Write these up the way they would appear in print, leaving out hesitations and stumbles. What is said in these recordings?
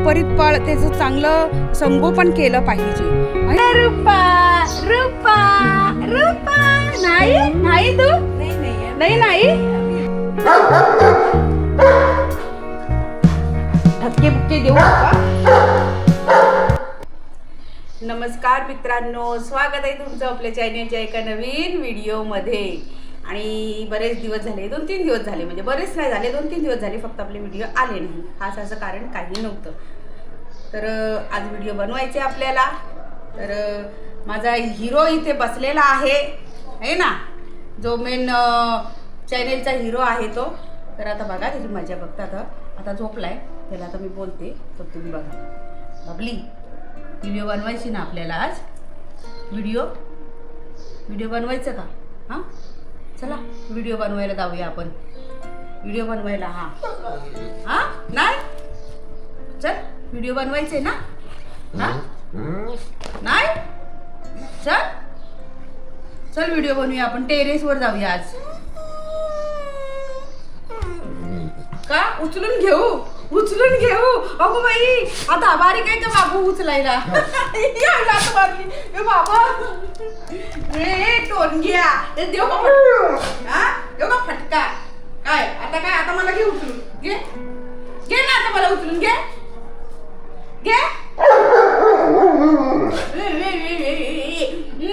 परिपाळ त्याचं चांगलं संगोपन केलं पाहिजे. रूपा रूपा रूपा नाही नाही तू नाही नाही धक्के बुक्के देऊ का? नमस्कार मित्रांनो, स्वागत आहे तुमचं आपल्या चॅनलच्या एका नवीन व्हिडिओमध्ये. आणि बरेच दिवस झाले, 2-3 दिवस झाले, म्हणजे बरेच नाही झाले, 2-3 दिवस झाले फक्त आपले व्हिडिओ आले नाही. खास असं कारण काही नव्हतं. तर आज व्हिडिओ बनवायचे आपल्याला. तर माझा हिरो इथे बसलेला आहे ना, जो मेन चॅनेलचा हिरो आहे तो. तर आता बघा त्याची मजा बघता. आता झोपलाय, त्याला आता मी बोलते, तर तुम्ही बघा. बबली, व्हिडिओ बनवायची ना आपल्याला आज. व्हिडिओ बनवायचं का? हां, चला व्हिडिओ बनवायला जाऊया आपण. व्हिडिओ बनवायला हां नाही, चल व्हिडिओ बनवायचे ना. हां नाही, चल व्हिडिओ बनवूया आपण. टेरेसवर जाऊया आज. का उचलून घेऊ? अगो बाई, आता बारीक आहे का बाबू उचलायला? बाबा टोनग्या देऊ का फटका? काय आता मला घे उचलून. घे ना आता मला उचलून. घे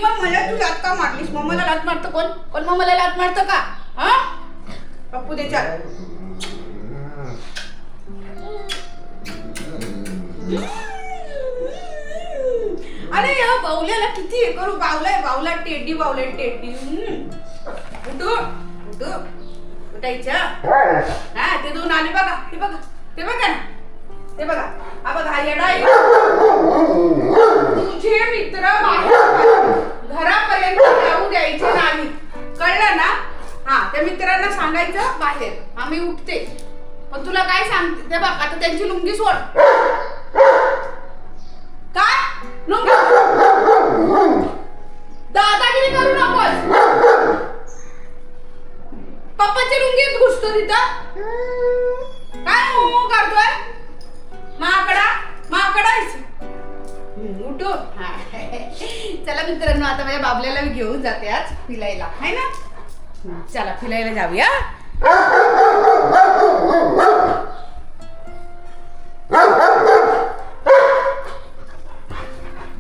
मग मला तू लात का मारलीस? मम्माला लात मारतं कोण? मम्माला लात मारतं का? हा पप्पू दे चाल. अरे या बावल्याला किती हे करू? बावला टेडी. उठायचं. हा ते दोन आले बघा. ते बघा ना. हा बघा येडा. तुझे मित्र घरापर्यंत येऊ द्यायचे नाही, कळलं ना? हा, त्या मित्रांना सांगायचं बाहेर आम्ही उठते. पण तुला काय सांगते ते बघ, आता त्यांची लुंगी सोड. काय लुंगी? दादागिरी करू नकोस. पप्पाची लुंगी घुसतो तिथं. काय हो करतोय? माकडायच उठो. चला मित्रांनो, आता माझ्या बाबल्याला मी घेऊन जाते आज फिरायला, है ना? चला फिरायला जाऊया.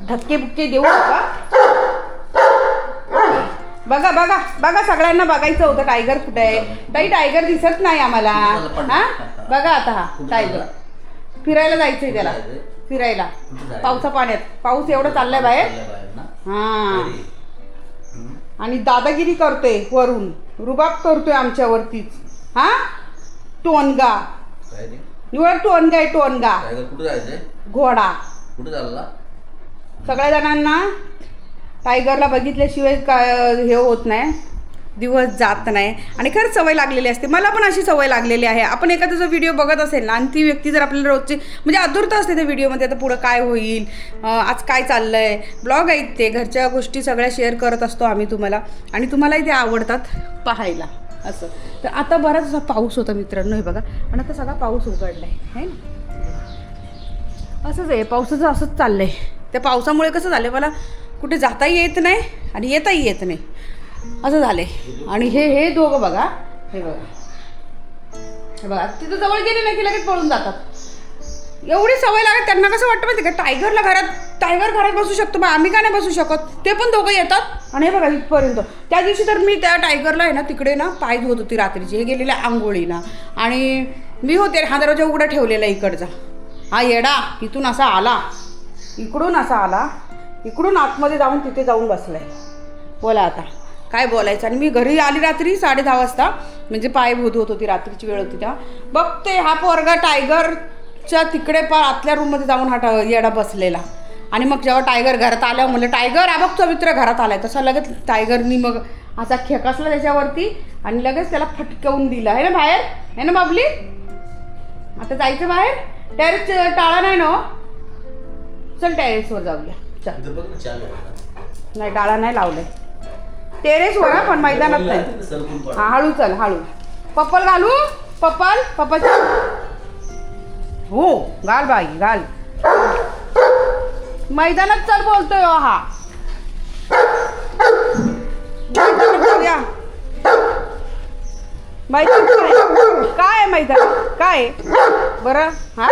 धक्के बुक्के देऊ का? बघा सगळ्यांना बघायचं होतं टायगर कुठे आहे. टायगर दिसत नाही आम्हाला. हा बघा, आता हा टायगर फिरायला जायचंय त्याला. फिरायला पावसा पाण्यात. पाऊस एवढं चाललाय बाहेर. हा, आणि दादागिरी करतोय वरून, रुबाब करतोय आमच्यावरतीच. हा टोनगा निवड. टोनगा घोडा. कुठे चालला? सगळ्या जणांना टायगरला बघितल्याशिवाय हे होत नाही, दिवस जात नाही. आणि खरंच सवय लागलेली असते. मला पण अशी सवय लागलेली आहे. आपण एखादा जो व्हिडिओ बघत असेल ना, आणि ती व्यक्ती जर आपल्याला रोजची म्हणजे आतुरता असते त्या व्हिडिओमध्ये, आता पुढं काय होईल, आज काय चाललंय. ब्लॉग आहेत ते, घरच्या गोष्टी सगळ्या शेअर करत असतो आम्ही तुम्हाला, आणि तुम्हालाही ते आवडतात पाहायला असं. तर आता बराच असा पाऊस होता मित्रांनो, हे बघा. आणि आता सगळा पाऊस उघडला आहे ना. असंच आहे, पावसाचं असंच चाललंय. त्या पावसामुळे कसं झालं, मला कुठे जाताही येत नाही आणि येताही येत नाही, असं झालंय. आणि हे दोघं बघा, हे बघा तिथं जवळ गेले ना की लगेच पळून जातात. एवढी सवय लागत त्यांना. कसं वाटतं माहिती का, टायगर घरात बसू शकतो बा, आम्ही का नाही बसू शकत? ते पण दोघं येतात. आणि हे बघा इथपर्यंत. त्या दिवशी तर मी त्या टायगरला आहे ना तिकडे ना पाय धुवत होती रात्रीची. हे गेलेल्या आंघोळीला, आणि मी होते हा दरवाजा उघडा ठेवलेला इकडचा. हा येडा इथून असा आला, इकडून आतमध्ये जाऊन तिथे जाऊन बसलाय. बोला आता काय बोलायचं. आणि मी घरी आली रात्री 10:30 वाजता, म्हणजे पाय धुवत होती, रात्रीची वेळ होती. तेव्हा बघते हा पोरगा टायगरच्या तिकडे आतल्या रूममध्ये जाऊन हा येडा बसलेला. आणि मग जेव्हा टायगर घरात आल्यावर म्हणलं, टायगर हा बघ तो मित्र घरात आलाय. तसा लगेच टायगरनी मग असा खेकसला त्याच्यावरती आणि लगेच त्याला फटकवून दिला, आहे ना बाहेर, आहे ना बाबली? आता जायचं बाहेर. टेरेस टाळा नाही ना. चल टेरेसवर जाऊया. चल. नाही, टाळा नाही लावलाय टेरेसवर, पण मैदानात नाही. हा हळू चल, हळू. पप्पल घालू. पप्पाच्या हो घाल बाई घाल. मैदानात चल बोलतोय हो हा. मैदानात जाऊया. मैदान काय आहे मैदान काय बरं हा.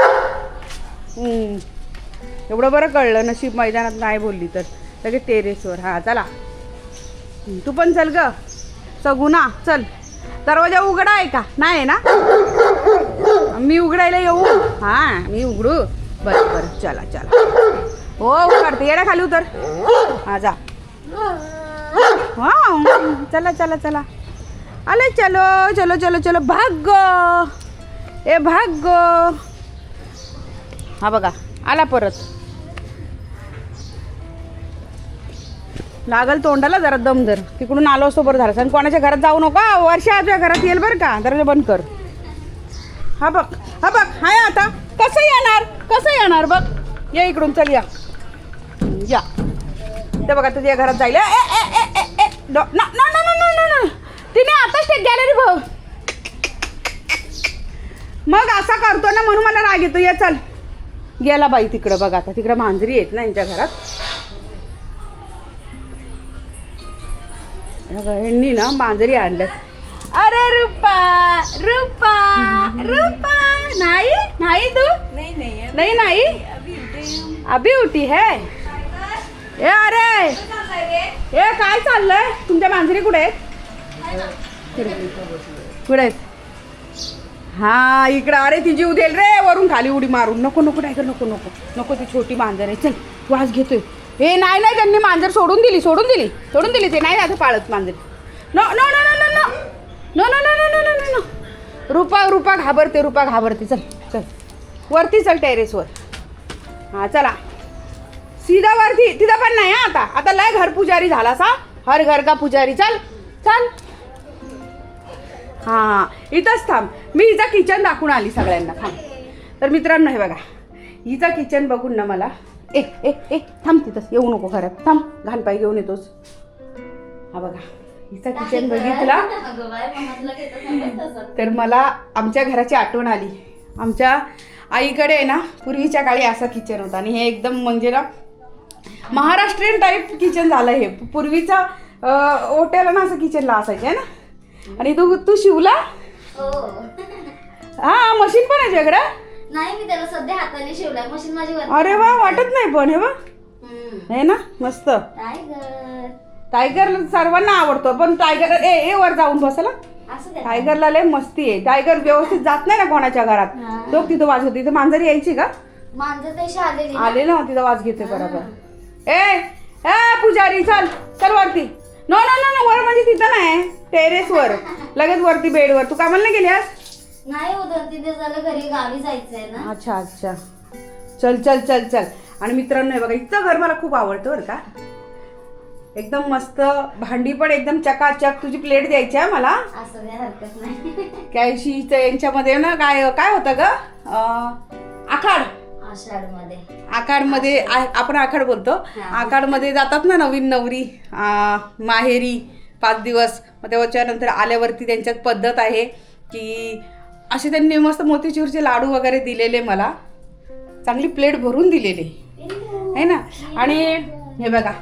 एवढं बरं कळलं नशीब मैदानात नाही बोलली तर लगेच टेरेसवर. हा चला तू पण चल ग सगुना चल. दरवाजा उघडा आहे का नाही आहे ना. मी उघडायला येऊ. हां मी उघडू. बरं बरं चला चला. हो उघडते येड्या खाली उतर. हा जा. हा चला चला चला. अरे चलो चलो चलो चलो भाग गो. ए भाग गो. हा बघा आला परत. लागल तोंडाला जरा दम धर. तिकडून आलो असतो बरं झालं. सांग कोणाच्या घरात जाऊ नका. वर्षा तुझ्या घरात येईल बरं का. दरवाजा बंद कर. हा बघ हा बघ हाय आता कसं येणार बघ. या इकडून चल या या. ते बघा तुझ्या घरात जाईल. तिने आताच ते गॅलरी भाऊ मग असा करतो ना म्हणून मला राग येतो. या चल गेला बाई तिकडं. बघा आता तिकडं मांजरी येत ना यांच्या घरात. ह्यांनी ना मांजरी आणलं. अरे रूपा रूपा रूपा. नाही नाही तू नाही नाही अभी उठी है. ए अरे ए काय चाललंय तुमच्या मांजरी कुठे आहेत. कुठे आहेत. हा इकडं. अरे ती जीव देईल रे वरून खाली उडी मारून. नको नको टायगर नको नको नको. ती छोटी मांजर आहे. चल वास घेतोय. हे नाही नाही त्यांनी मांजर सोडून दिली ते नाही आता पाळत मांजर. No no no no no no no no no no no no. Rupa घाबरते. चल चल वरती चल टेरेसवर. हां चला सीधा वरती. तिथं पण नाही आता लय घर पुजारी झाला सा. हर घर का पुजारी. चल चल. हां इथंच थांब. मी हिचा किचन दाखवून आली सगळ्यांना. थांब. तर मित्रांनो हे बघा हिचा किचन बघून ना मला एक थांब तिथंच येऊ नको घरात. थांब घाण पाय घेऊन येतोस. हा बघा हिचा किचन बघितला तर मला आमच्या घराची आठवण आली. आमच्या आईकडे आहे ना पूर्वीच्या काळी असा किचन होता. आणि हे एकदम म्हणजे ना महाराष्ट्रीयन टाईप किचन झालं हे. पूर्वीचा हॉटेल ना असं किचनला असायचं आहे ना. आणि तू शिवला. हा मशीन पण आहे तुझ्याकडं. नाही मी त्याला सध्या हाताने शिवलाय. मशीन माझी. अरे वा वाटत नाही पण हे बघ आहे ना मस्त. टायगर सर्वांना आवडतो पण टायगर ए वर जाऊन बसला. टायगरला लय मस्ती आहे. टायगर व्यवस्थित जात नाही ना कोणाच्या घरात. तो तिथं वाज होती. तिथं मांजरी यायची का. मांजर आले ना तिथं वाज घेते बरोबर. ए पुजारी चल चल वरती. नो नो नो नो वर म्हणजे तिथं नाही टेरेसवर लगेच वरती बेडवर. तू कामाला गेली आज. नाही हो 2-3 दिवस झालं घरी गावी जायचंय ना. अच्छा अच्छा चल चल चल चल. आणि मित्रांनो बघा इथं घर मला खूप आवडतं बरं का. एकदम मस्त. भांडी पण एकदम चकाचक. तुझी प्लेट द्यायची आहे मला. असं काय हरकत नाही. कॅशीचं यांच्यामध्ये ना काय होतं ग आखाड. आखाडमध्ये आपण आखाड बोलतो. आखाडमध्ये जातात ना नवीन नवरी माहेरी 5 दिवस. मग त्याच्यानंतर आल्यावरती त्यांच्यात पद्धत आहे की असे त्यांनी मस्त मोतीचूरचे लाडू वगैरे दिलेले मला. चांगली प्लेट भरून दिलेले आहे ना. आणि हे बघा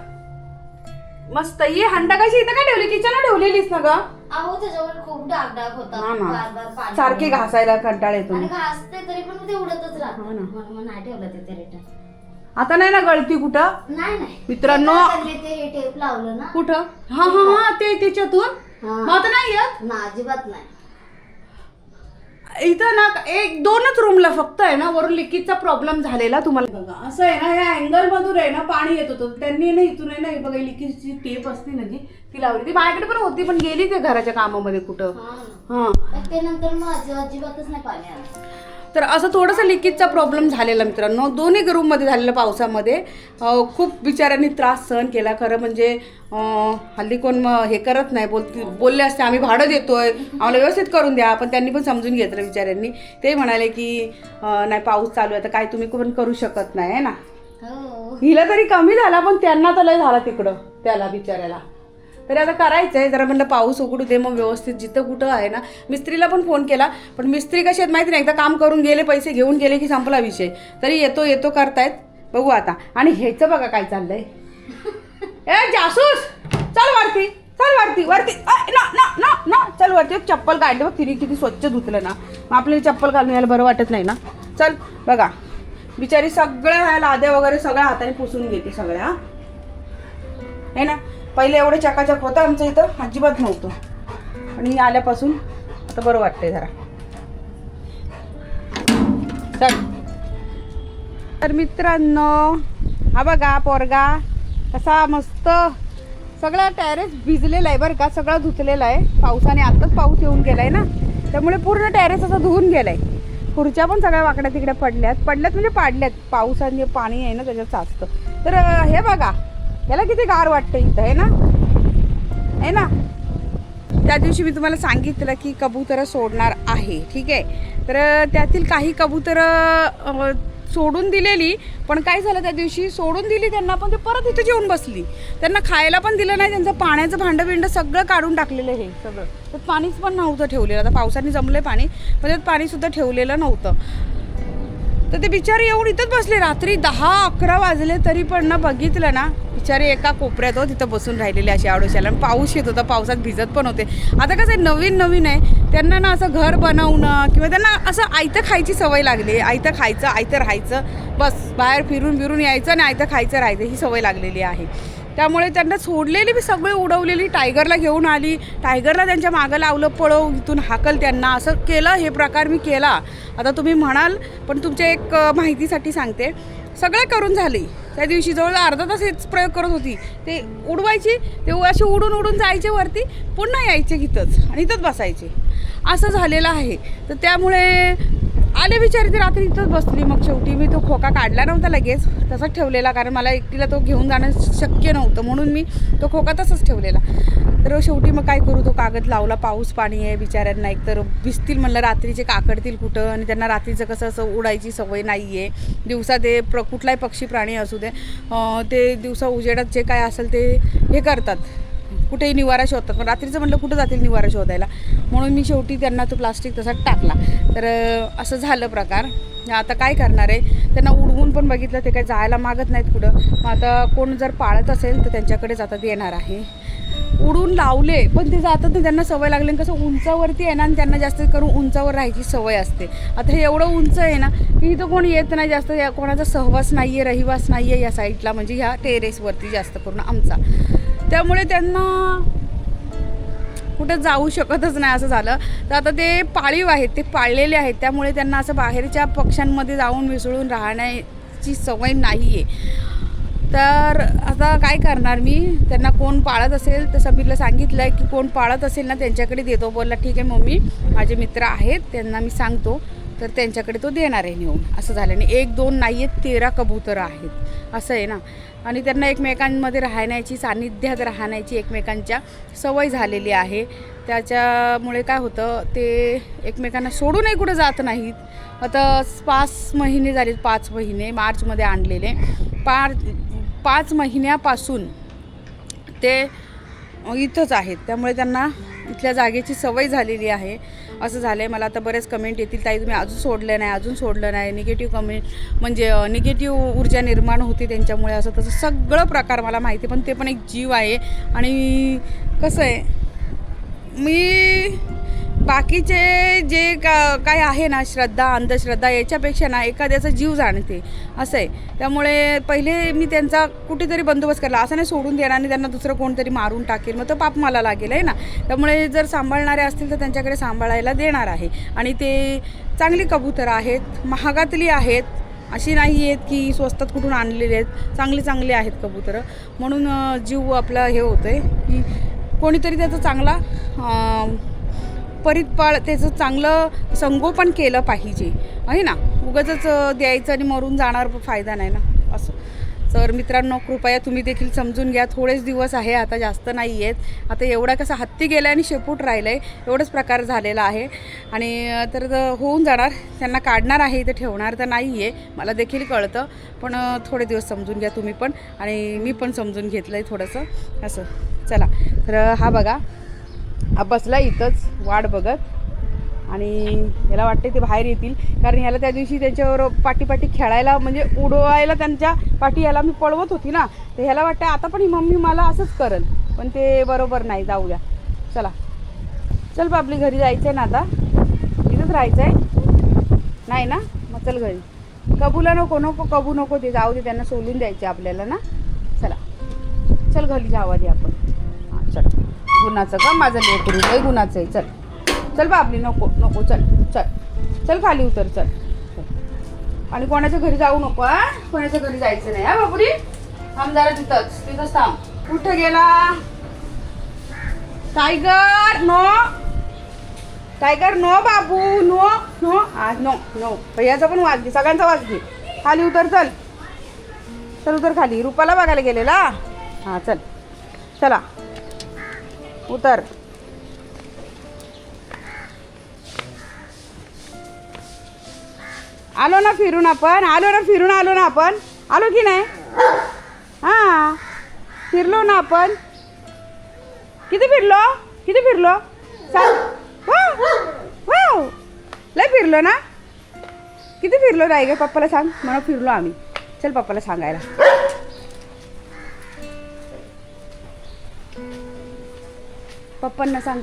मस्त. ही हंडा कशी इथं काय ठेवली. किचन ठेवलेलीस ना ग. अहो त्याच्यावर खूप डाग होता. सारखे घासायला कंटाळ येतो. घासते तरी पण ते उडतच राहतं म्हणून नाही ठेवलं ते रिटर्न. आता नाही ना गळती कुठं. नाही मित्रांनो ते टेप लावलं ना कुठं. हा ते त्याच्यातून मग आता नाही येत ना. अजिबात नाही. इथं ना 1-2च रूमला फक्त आहे ना वरून लिकेजचा प्रॉब्लेम झालेला. तुम्हाला बघा असं आहे ना या अँगल मधून आहे ना पाणी येत होतं. त्यांनी ना इथून आहे ना बघा लिकेजची टेप असते ना ती लावली. ती माझ्याकडे पण होती पण गेली ते घराच्या कामामध्ये कुठं. हा ते नंतर मग अजिबातच नाही पाणी आलं. तर असं थोडंसं लिकेजचा प्रॉब्लेम झालेला मित्रांनो. दोन्ही रूममध्ये झालेलं पावसामध्ये. खूप बिचाऱ्यांनी त्रास सहन केला. खरं म्हणजे हल्ली कोण हे करत नाही. बोलले असते आम्ही भाडं देतोय आम्हाला व्यवस्थित करून द्या. पण त्यांनी पण समजून घेतलं बिचाऱ्यांनी. ते म्हणाले की नाही पाऊस चालू आहे तर काय तुम्ही पण करू शकत नाही आहे ना. हिला तरी कमी झाला पण त्यांना तर लय झाला तिकडं त्याला बिचाऱ्याला. तरी आता करायचं आहे जरा. म्हणलं पाऊस उघडू दे मग व्यवस्थित जिथं कुठं आहे ना. मिस्त्रीला पण फोन केला, पण मिस्त्री कशी आहेत माहिती नाही, एकदा काम करून गेले, पैसे घेऊन गेले की संपला विषय. तरी येतो येतो करतायत, बघू आता. आणि ह्याचं बघा काय चाललंय. ए जासूस चल वरती, चल वरती वरती, ना ना ना ना चल वरती. चप्पल काढली बघ तिने, किती स्वच्छ धुतलं ना. मग आपल्याला चप्पल घालून यायला बरं वाटत नाही ना. चल बघा बिचारी सगळ्या ह्या लाद्या वगैरे सगळ्या हाताने पुसून घेते सगळ्या, है ना. पहिले एवढं चकाचक होतं आमचं इथं, अजिबात नव्हतं. आणि आल्यापासून आता बरं वाटतंय जरा. चल तर मित्रांनो, हा बघा पोरगा कसा मस्त. सगळा टेरेस भिजलेला आहे बरं का, सगळं धुतलेलं आहे पावसाने. आत्ताच पाऊस येऊन गेलाय ना, त्यामुळे पूर्ण टेरेस असं धुवून गेलाय. खुर्च्या पण सगळ्या वाकड्या तिकडे पडल्यात म्हणजे पाडल्यात. पावसाने पाणी आहे ना त्याच्यात साचतं. तर हे बघा याला किती गार वाटतं इथं, आहे ना. त्या दिवशी मी तुम्हाला सांगितलं की कबूतरं सोडणार आहे, ठीक आहे. तर त्यातील काही कबूतरं सोडून दिलेली, पण काय झालं त्या दिवशी सोडून दिली त्यांना, पण ते परत इथं जेवून बसली. त्यांना खायला पण दिलं नाही, त्यांचं पाण्याचं भांडं बिंडं सगळं काढून टाकलेलं. हे सगळं त्यात पाणीच पण नव्हतं ठेवलेलं. आता पावसाने जमलं आहे पाणी, पण त्यात पाणीसुद्धा ठेवलेलं नव्हतं. तर ते बिचारे येऊन इथंच बसले. रात्री 10-11 वाजले तरी पण ना बघितलं ना, बिचारे एका कोपऱ्यात तिथं बसून राहिलेले असे आडोशाला. पाऊस येत होता, पावसात भिजत पण होते. आता कसं आहे, नवीन आहे त्यांना ना, असं घर बनवणं किंवा त्यांना असं आयतं खायची सवय लागली. आयतं खायचं, आयतं राहायचं, बस बाहेर फिरून यायचं आणि आयतं खायचं राहायचं, ही सवय लागलेली आहे. त्यामुळे त्यांना सोडलेली मी सगळी उडवलेली. टायगरला घेऊन आली, टायगरला त्यांच्या मागं लावलं, पळव इथून हाकल त्यांना, असं केलं. हे प्रकार मी केला. आता तुम्ही म्हणाल, पण तुमच्या एक माहितीसाठी सांगते, सगळं करून झाली. त्या दिवशी जवळ अर्धा तास हेच प्रयोग करत होती. ते उडवायची, ते असे उडून जायचे वरती, पुन्हा यायचे इथंच आणि इथंच बसायचे. असं झालेलं आहे. तर त्यामुळे आले बिचारी, ते रात्री इथंच बसली. मग शेवटी मी तो खोका काढला नव्हता लगेच, तसाच ठेवलेला, कारण मला एकटीला तो घेऊन जाणं शक्य नव्हतं, म्हणून मी तो खोका तसाच ठेवलेला. तर शेवटी मग काय करू, तो कागद लावला. पाऊस पाणी आहे बिचाऱ्यांना, एकतर भिजतील म्हणलं, रात्रीचे काकडतील कुठं. आणि त्यांना रात्रीचं कसं असं उडायची सवय नाही आहे. दिवसा ते कुठलाही पक्षी प्राणी असू दे, ते दिवसा उजेडात जे काय असेल ते हे करतात, कुठेही निवारा शोधतात. पण रात्रीचं म्हटलं कुठं जातील निवारा शोधायला, म्हणून मी शेवटी त्यांना तो प्लास्टिक तसाच टाकला. तर असं झालं प्रकार. आता काय करणार आहे, त्यांना उडवून पण बघितलं, ते काय जायला मागत नाहीत कुठं. मग आता कोण जर पाळत असेल तर त्यांच्याकडेच आता देणार आहे. उडून लावले पण ते जातात ना, त्यांना सवय लागली. कसं उंचावरती आहे ना, आणि त्यांना जास्त करून उंचावर राहायची सवय असते. आता हे एवढं उंच आहे ना की इथं कोणी येत नाही जास्त, कोणाचा सहवास नाही आहे, रहिवास नाही आहे या साईडला, म्हणजे ह्या टेरेसवरती जास्त करून आमचा. त्यामुळे त्यांना कुठं जाऊ शकतच नाही, असं झालं. तर आता ते पाळीव आहेत, ते पाळलेले आहेत, त्यामुळे त्यांना असं बाहेरच्या पक्ष्यांमध्ये जाऊन मिसळून राहण्याची सवय नाही आहे. तर आता काय करणार मी, त्यांना कोण पाळत असेल तर समीरला सांगितलं आहे की कोण पाळत असेल ना त्यांच्याकडे देतो. बोलला ठीक आहे मम्मी, माझे मित्र आहेत त्यांना मी सांगतो, तर त्यांच्याकडे तो देणार आहे नेऊन. असं झालं. आणि 1-2 नाही आहेत, 13 कबूतरं आहेत, असं आहे ना. आणि त्यांना एकमेकांमध्ये राहण्याची, सान्निध्यात राहण्याची एकमेकांच्या सवय झालेली आहे. त्याच्यामुळे काय होतं, ते एकमेकांना सोडूनही कुठं जात नाहीत. आता 5 महिने झाले, 5 महिने मार्चमध्ये आणलेले. 5 महिन्यापासून ते इथंच आहेत, त्यामुळे त्यांना इथल्या जागेची सवय झालेली आहे. असं झालं आहे. मला आता बरेच कमेंट येतील, ताई तुम्ही अजून सोडलं नाही, निगेटिव्ह कमेंट, म्हणजे निगेटिव्ह ऊर्जा निर्माण होते त्यांच्यामुळे, असं तसं सगळं प्रकार मला माहिती. पण ते पण एक जीव आहे. आणि कसं आहे, मी बाकीचे जे काय आहे ना, श्रद्धा अंधश्रद्धा याच्यापेक्षा ना एखाद्याचा जीव जाणते, असं आहे. त्यामुळे पहिले मी त्यांचा कुठेतरी बंदोबस्त केला, असं नाही सोडून देणार आणि त्यांना दुसरं कोणतरी मारून टाकेल, मग तो पाप मला लागेल आहे ना. त्यामुळे जर सांभाळणारे असतील तर त्यांच्याकडे सांभाळायला देणार आहे. आणि ते चांगली कबूतरं आहेत, महागातली आहेत, अशी नाही आहेत की स्वस्तात कुठून आणलेले आहेत, चांगली आहेत कबूतरं. म्हणून जीव आपला हे होतं आहे की कोणीतरी त्याचा चांगला परिपाळ, त्याचं चांगलं संगोपन केलं पाहिजे, आहे ना. उगाचच द्यायचं आणि मरून जाणार, फायदा नाही ना. असं तर मित्रांनो कृपया तुम्ही देखील समजून घ्या, थोडेच दिवस आहे आता, जास्त नाही आहेत. आता एवढा कसा हत्ती गेला आणि शेपूट राहिलं आहे एवढंच प्रकार झालेला आहे. आणि तर होऊन जाणार, त्यांना काढणार आहे, इथे ठेवणार तर नाही आहे, मला देखील कळतं. पण थोडे दिवस समजून घ्या तुम्ही पण, आणि मी पण समजून घेतलं आहे थोडंसं असं. चला, तर हा बघा हा बसला इथंच वाट बघत, आणि याला वाटते ते बाहेर येतील, कारण याला त्या दिवशी त्यांच्यावर पाठी खेळायला म्हणजे उडवायला त्यांच्या पाठी याला मी पळवत होती ना, तर ह्याला वाटतं आता पण ही मम्मी मला असंच करेल, पण ते बरोबर नाही. जाऊ द्या, चला चल बाबली घरी जायचं आहे ना, आता इथंच राहायचं आहे नाही ना, मग चल घरी. कबूला नको कबू नको, ते जाऊ दे, त्यांना सोडून द्यायचे आपल्याला ना. चला चल घरी जावा दे आपण. हां चल, गुणाचं का माझं लेकरू लय गुणाचं आहे. चल चल बाबली, नको चल चल चल खाली उतर, चल. आणि कोणाच्या घरी जाऊ नको, हा कोणाच्या घरी जायचं नाही. हा बाबुरी, थांब जरा तिथंच थांब. कुठं गेला टायगर? टायगर नो बाबू, नो आज नो भैयाचा पण वाज घे, सगळ्यांचा वाज घे. खाली उतर, चल उतर खाली. रुपाला बघायला गेलेला. हां चल, चला उतर. आलो ना फिरून आपण, आलो की नाही? हां फिरलो ना आपण. किती फिरलो सांग. वाव लय फिरलो ना. किती फिरलो नाही गे, पप्पाला सांग. म्हणून फिरलो आम्ही. चल पप्पाला सांगायला. पप्पांना सांग,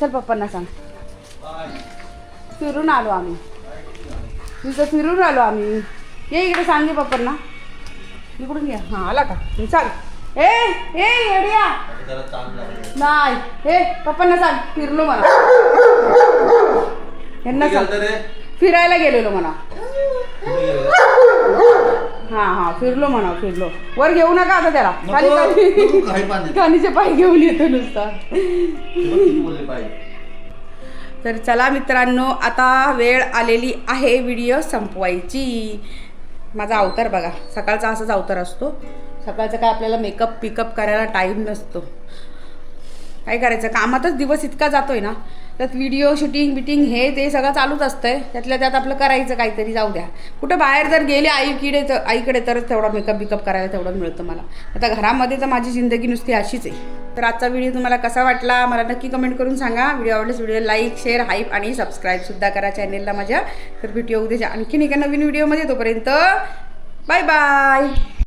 चल पप्पांना सांग. फिरून आलो आम्ही, फिरून आलो आम्ही. ये इकडे सांगे पप्पांना. इकडून घ्या. हां आला का, सांग. ए येड्या नाही, हे पप्पांना सांग फिरलो म्हणा. यांना सांग फिरायला गेलेलो म्हणा. हां फिरलो म्हणा, फिरलो. वर घेऊ नका आता त्याला, खालीचे पाय घेऊन येतो नुसता. तर चला मित्रांनो, आता वेळ आलेली आहे व्हिडिओ संपवायची. माझा अवतार बघा, सकाळचा असाच अवतार असतो. सकाळचं काय आपल्याला पिकअप करायला टाईम नसतो. काय करायचं, कामातच दिवस इतका जातोय ना, त्यात व्हिडिओ शूटिंग हे ते सगळं चालूच असतंय. त्यातल्या त्यात आपलं करायचं काहीतरी. जाऊ द्या, कुठं बाहेर जर गेले आईकडे तरच तेवढा मेकअप करायला तेवढं मिळतं मला. आता घरामध्ये तर माझी जिंदगी नुसती अशीच आहे. तर आजचा व्हिडिओ तुम्हाला कसा वाटला मला नक्की कमेंट करून सांगा. व्हिडिओ आवडल्यास व्हिडिओ लाईक, शेअर, हाईप आणि सबस्क्राईबसुद्धा करा चॅनेलला माझ्या. तर भेटूया उद्याच्या आणखीन एका नवीन व्हिडिओमध्ये. तोपर्यंत बाय बाय.